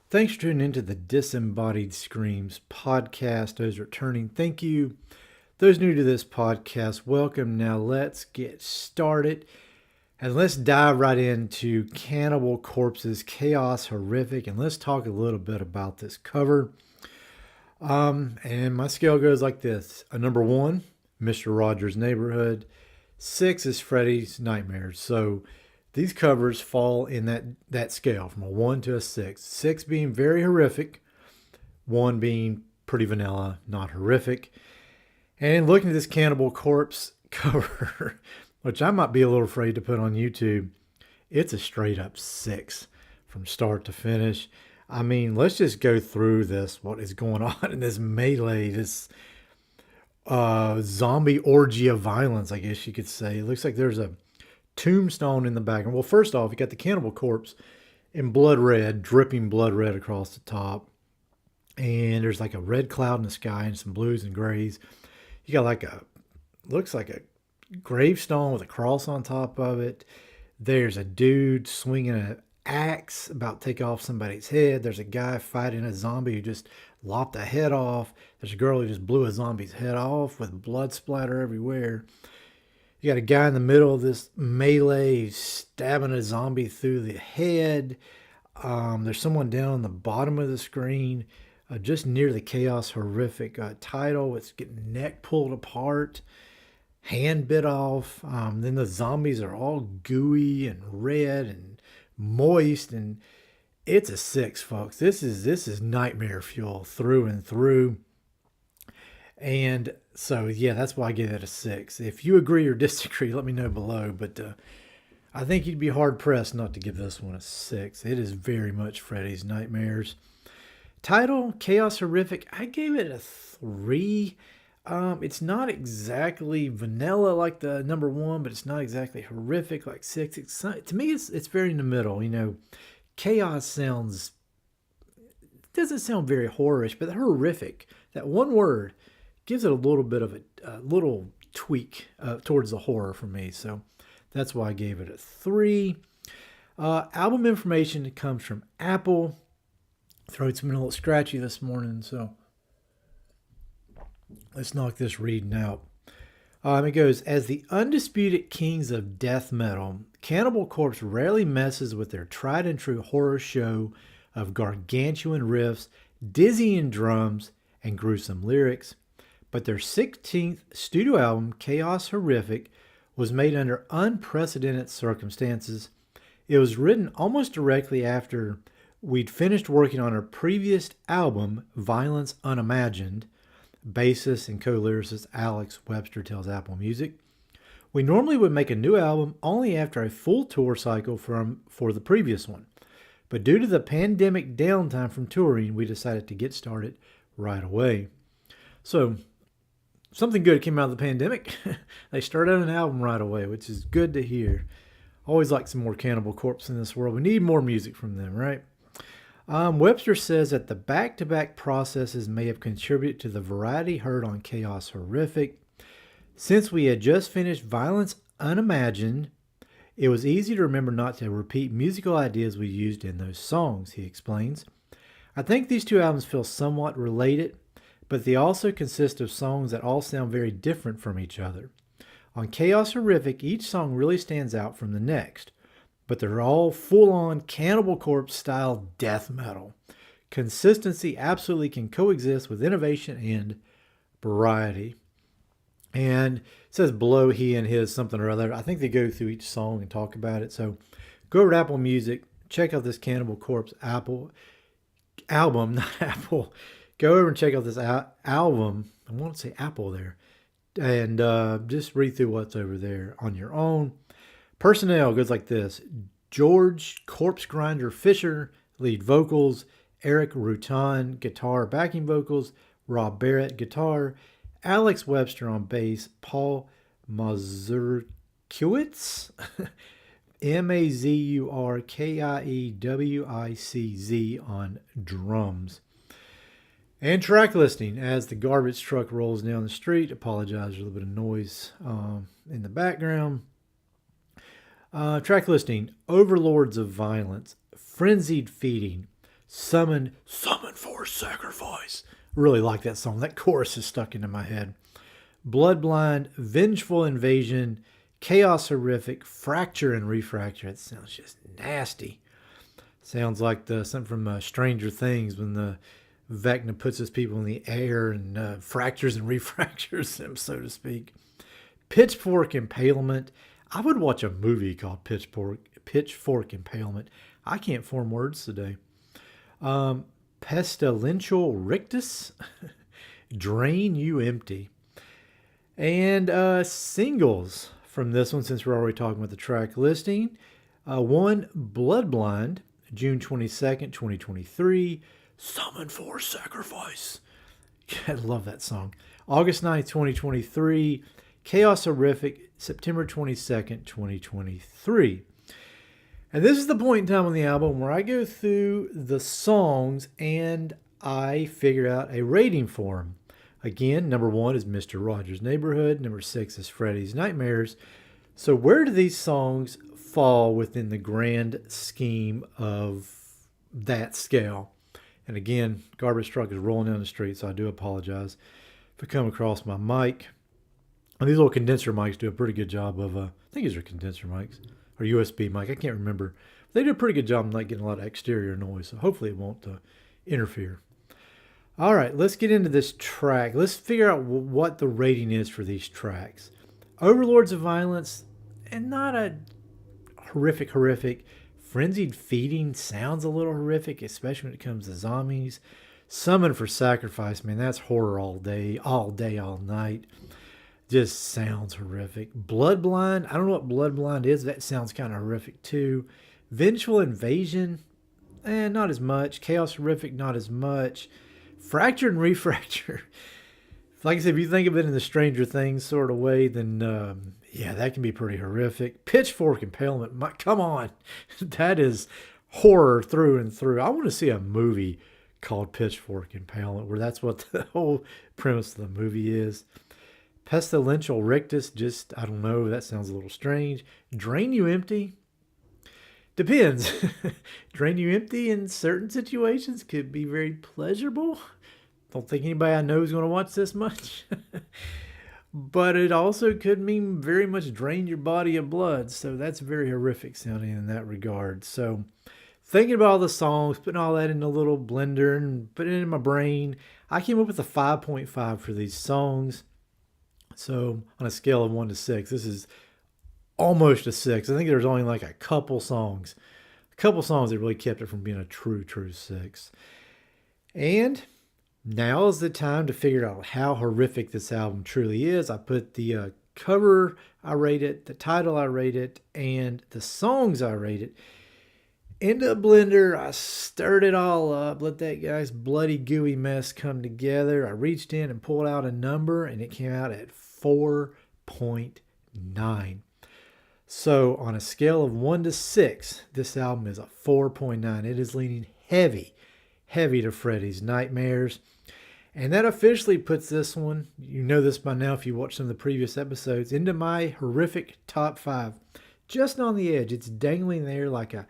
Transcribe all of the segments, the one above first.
Thanks for tuning into the Disembodied Screams podcast. Those returning, thank you. Those new to this podcast, welcome. Now let's get started and let's dive right into Cannibal Corpse's Chaos Horrific, and let's talk a little bit about this cover. And my scale goes like this: a number 1, Mr. Rogers' Neighborhood. 6 is Freddy's Nightmares. So these covers fall in that scale from a 1 to a 6. 6 being very horrific, 1 being pretty vanilla, not horrific. And looking at this Cannibal Corpse cover, which I might be a little afraid to put on YouTube, it's a straight up 6 from start to finish. I mean, let's just go through this, what is going on in this melee, this zombie orgy of violence, I guess you could say. It looks like there's a tombstone in the background. Well, first off, you got the Cannibal Corpse in blood red, dripping blood red across the top. And there's like a red cloud in the sky and some blues and grays. You got looks like a gravestone with a cross on top of it. There's a dude swinging an axe about to take off somebody's head. There's a guy fighting a zombie who just lopped a head off. There's a girl who just blew a zombie's head off with blood splatter everywhere. You got a guy in the middle of this melee stabbing a zombie through the head. There's someone down on the bottom of the screen, just near the Chaos Horrific title. It's getting neck pulled apart, hand bit off. Then the zombies are all gooey and red and moist, and it's a 6, folks. This is nightmare fuel through and through. And so, yeah, that's why I give it a 6. If you agree or disagree, let me know below. But I think you'd be hard-pressed not to give this one a 6. It is very much Freddy's Nightmares. Title, Chaos Horrific, I gave it a 3. It's not exactly vanilla like the number 1, but it's not exactly horrific like 6. To me, it's very in the middle. You know, chaos doesn't sound very horrorish, but horrific, that one word, gives it a little bit of a little tweak towards the horror for me. So that's why I gave it a 3. Album information comes from Apple. Throat's been a little scratchy this morning, so let's knock this reading out. It goes, as the undisputed kings of death metal, Cannibal Corpse rarely messes with their tried and true horror show of gargantuan riffs, dizzying drums, and gruesome lyrics. But their 16th studio album, Chaos Horrific, was made under unprecedented circumstances. It was written almost directly after we'd finished working on our previous album, Violence Unimagined. Bassist and co-lyricist Alex Webster tells Apple Music, we normally would make a new album only after a full tour cycle for the previous one. But due to the pandemic downtime from touring, we decided to get started right away. So, something good came out of the pandemic. They started an album right away, which is good to hear. Always like some more Cannibal Corpse in this world. We need more music from them, right? Webster says that the back-to-back processes may have contributed to the variety heard on Chaos Horrific. Since we had just finished Violence Unimagined, it was easy to remember not to repeat musical ideas we used in those songs, he explains. I think these two albums feel somewhat related, but they also consist of songs that all sound very different from each other. On Chaos Horrific, each song really stands out from the next, but they're all full-on Cannibal Corpse style death metal. Consistency absolutely can coexist with innovation and variety. And it says below he and his something or other. I think they go through each song and talk about it. So go over to Apple Music, check out this Cannibal Corpse album, not Apple. Go over and check out this album. I want to say Apple there. And just read through what's over there on your own. Personnel goes like this: George Corpse Grinder Fisher, lead vocals; Eric Rutan, guitar backing vocals; Rob Barrett, guitar; Alex Webster on bass; Paul Mazurkiewicz, Mazurkiewicz on drums. And track listing, as the garbage truck rolls down the street. Apologize for a little bit of noise in the background. Track listing: Overlords of Violence, Frenzied Feeding, Summon for Sacrifice. Really like that song. That chorus is stuck into my head. Bloodblind, Vengeful Invasion, Chaos Horrific, Fracture and Refracture. That sounds just nasty. Sounds like something from Stranger Things when the Vecna puts his people in the air and fractures and refractures them, so to speak. Pitchfork Impalement. I would watch a movie called Pitchfork Impalement. I can't form words today. Pestilential Rictus. Drain You Empty. And singles from this one, since we're already talking about the track listing. One, Bloodblind, June 22nd, 2023. Summon for Sacrifice. I love that song. August 9th, 2023. Chaos Horrific, September 22nd, 2023. And this is the point in time on the album where I go through the songs and I figure out a rating for them. Again, number 1 is Mr. Rogers' Neighborhood. Number 6 is Freddy's Nightmares. So where do these songs fall within the grand scheme of that scale? And again, garbage truck is rolling down the street, so I do apologize if I come across my mic. And these little condenser mics do a pretty good job of, I think these are condenser mics, or USB mic, I can't remember. They do a pretty good job of not getting a lot of exterior noise, so hopefully it won't interfere. All right, let's get into this track. Let's figure out what the rating is for these tracks. Overlords of Violence, and not a horrific. Frenzied Feeding sounds a little horrific, especially when it comes to zombies. Summon for Sacrifice, man, that's horror all day, all night. Just sounds horrific. Bloodblind, I don't know what Bloodblind is. That sounds kind of horrific too. Vengeful Invasion, not as much. Chaos Horrific, not as much. Fracture and Refracture. Like I said, if you think of it in the Stranger Things sort of way, then that can be pretty horrific. Pitchfork Impalement, come on. That is horror through and through. I want to see a movie called Pitchfork Impalement where that's what the whole premise of the movie is. Pestilential Rictus, I don't know, that sounds a little strange. Drain You Empty. Depends. Drain You Empty in certain situations could be very pleasurable. Don't think anybody I know is going to watch this much. But it also could mean very much drain your body of blood. So that's very horrific sounding in that regard. So thinking about all the songs, putting all that in a little blender and putting it in my brain, I came up with a 5.5 for these songs. So on a scale of 1 to 6, this is almost a 6. I think there's only like a couple songs that really kept it from being a true 6. And now is the time to figure out how horrific this album truly is. I put the cover, I rate it, the title, I rate it, and the songs, I rate it into a blender. I stirred it all up, let that guy's bloody gooey mess come together. I reached in and pulled out a number, and it came out at 4.9. So on a scale of 1 to 6, this album is a 4.9. It is leaning heavy to Freddy's Nightmares. And that officially puts this one, you know this by now if you watched some of the previous episodes, into my horrific top 5. Just on the edge. It's dangling there like a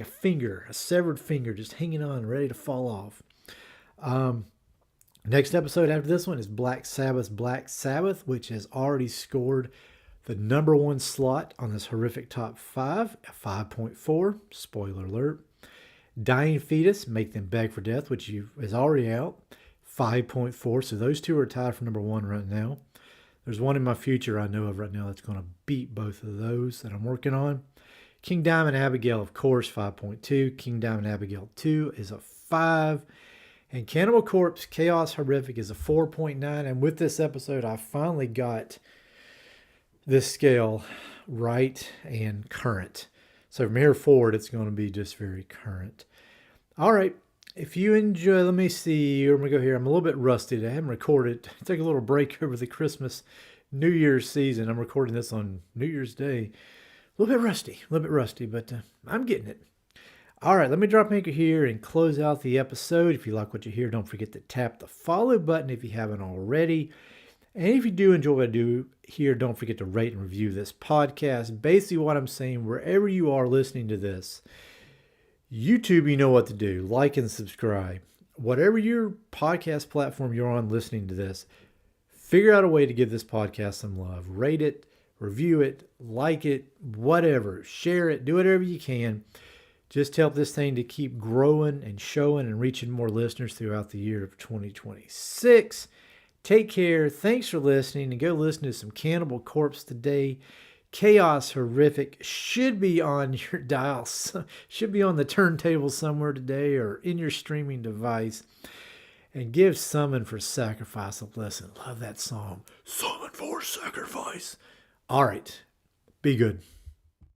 finger, a severed finger, just hanging on, ready to fall off. Next episode after this one is Black Sabbath's Black Sabbath, which has already scored the number 1 slot on this horrific top 5 at 5.4. Spoiler alert. Dying Fetus, Make Them Beg for Death, which is already out. 5.4. So those two are tied for number 1 right now. There's one in my future I know of right now that's going to beat both of those that I'm working on. King Diamond Abigail, of course, 5.2. King Diamond Abigail 2 is a 5. And Cannibal Corpse, Chaos Horrific is a 4.9. And with this episode, I finally got this scale right and current. So from here forward, it's going to be just very current. All right. If you enjoy, let me see. I'm going to go here. I'm a little bit rusty today. I haven't recorded. Take a little break over the Christmas, New Year's season. I'm recording this on New Year's Day. A little bit rusty, but I'm getting it. All right, let me drop anchor here and close out the episode. If you like what you hear, don't forget to tap the follow button if you haven't already. And if you do enjoy what I do here, don't forget to rate and review this podcast. Basically what I'm saying, wherever you are listening to this, YouTube, you know what to do. Like and subscribe. Whatever your podcast platform you're on listening to this, figure out a way to give this podcast some love. Rate it, review it, like it, whatever. Share it, do whatever you can. Just help this thing to keep growing and showing and reaching more listeners throughout the year of 2026. Take care. Thanks for listening. And go listen to some Cannibal Corpse today. Chaos Horrific should be on your dial, should be on the turntable somewhere today or in your streaming device. And give Summon for Sacrifice a listen. Love that song. Summon for Sacrifice. All right. Be good.